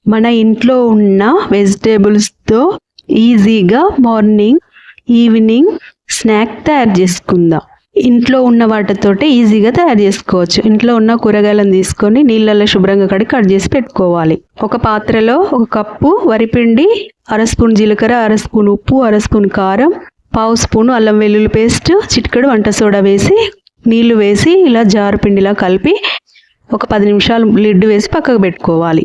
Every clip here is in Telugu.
మన ఇంట్లో ఉన్న వెజిటేబుల్స్తో ఈజీగా మార్నింగ్ ఈవినింగ్ స్నాక్ తయారు చేసుకుందాం. ఇంట్లో ఉన్న వాటితోటి ఈజీగా తయారు చేసుకోవచ్చు. ఇంట్లో ఉన్న కూరగాయలను తీసుకొని నీళ్ళల్లో శుభ్రంగా కట్ చేసి పెట్టుకోవాలి. ఒక పాత్రలో 1 కప్పు వరిపిండి, 1/2 స్పూన్ జీలకర్ర, 1/2 స్పూన్ ఉప్పు, 1/2 స్పూన్ కారం, 1/2 స్పూన్ అల్లం వెల్లుల్లి పేస్ట్, చిటికెడు వంట సోడా వేసి నీళ్లు వేసి ఇలా జారు పిండిలా కలిపి ఒక 10 నిమిషాలు లిడ్ వేసి పక్కకు పెట్టుకోవాలి.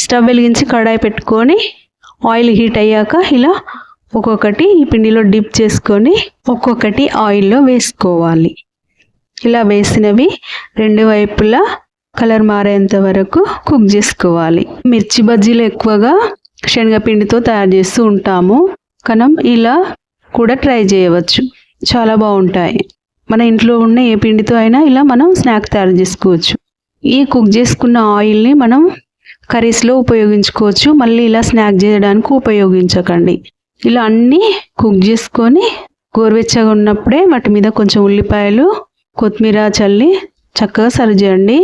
స్టవ్ వెలిగించి కడాయి పెట్టుకొని ఆయిల్ హీట్ అయ్యాక ఇలా ఒక్కొక్కటి ఈ పిండిలో డిప్ చేసుకొని ఒక్కొక్కటి ఆయిల్లో వేసుకోవాలి. ఇలా వేసినవి 2 వైపులా కలర్ మారేంత వరకు కుక్ చేసుకోవాలి. మిర్చి బజ్జీలు ఎక్కువగా శనగపిండితో తయారు చేస్తూ ఉంటాము. మనం ఇలా కూడా ట్రై చేయవచ్చు, చాలా బాగుంటాయి. మన ఇంట్లో ఉన్న ఏ పిండితో అయినా ఇలా మనం స్నాక్ తయారు చేసుకోవచ్చు. ఈ కుక్ చేసుకున్న ఆయిల్ని మనం కర్రీస్లో ఉపయోగించుకోవచ్చు. మళ్ళీ ఇలా స్నాక్ చేయడానికి ఉపయోగించకండి. ఇలా అన్నీ కుక్ చేసుకొని గోరువెచ్చగా ఉన్నప్పుడే వాటి మీద కొంచెం ఉల్లిపాయలు, కొత్తిమీర చల్లి చక్కగా సర్వ్ చేయండి.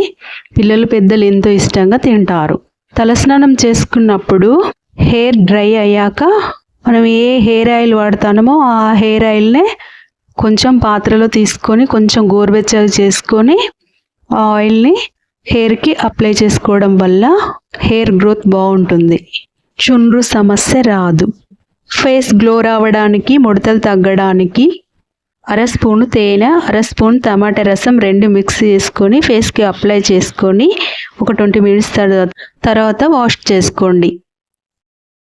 పిల్లలు పెద్దలు ఎంతో ఇష్టంగా తింటారు. తలస్నానం చేసుకున్నప్పుడు హెయిర్ డ్రై అయ్యాక మనం ఏ హెయిర్ ఆయిల్ వాడతామో ఆ హెయిర్ ఆయిల్నే కొంచెం పాత్రలో తీసుకొని కొంచెం గోరువెచ్చగా చేసుకొని ఆ ఆయిల్ని హెయిర్కి అప్లై చేసుకోవడం వల్ల హెయిర్ గ్రోత్ బాగుంటుంది. చుండ్రు సమస్య రాదు. ఫేస్ గ్లో రావడానికి, ముడతలు తగ్గడానికి 1/2 స్పూన్ తేనె, 1/2 స్పూన్ టమాటా రసం 2 మిక్స్ చేసుకొని ఫేస్కి అప్లై చేసుకొని ఒక 20 మినిట్స్ తర్వాత వాష్ చేసుకోండి.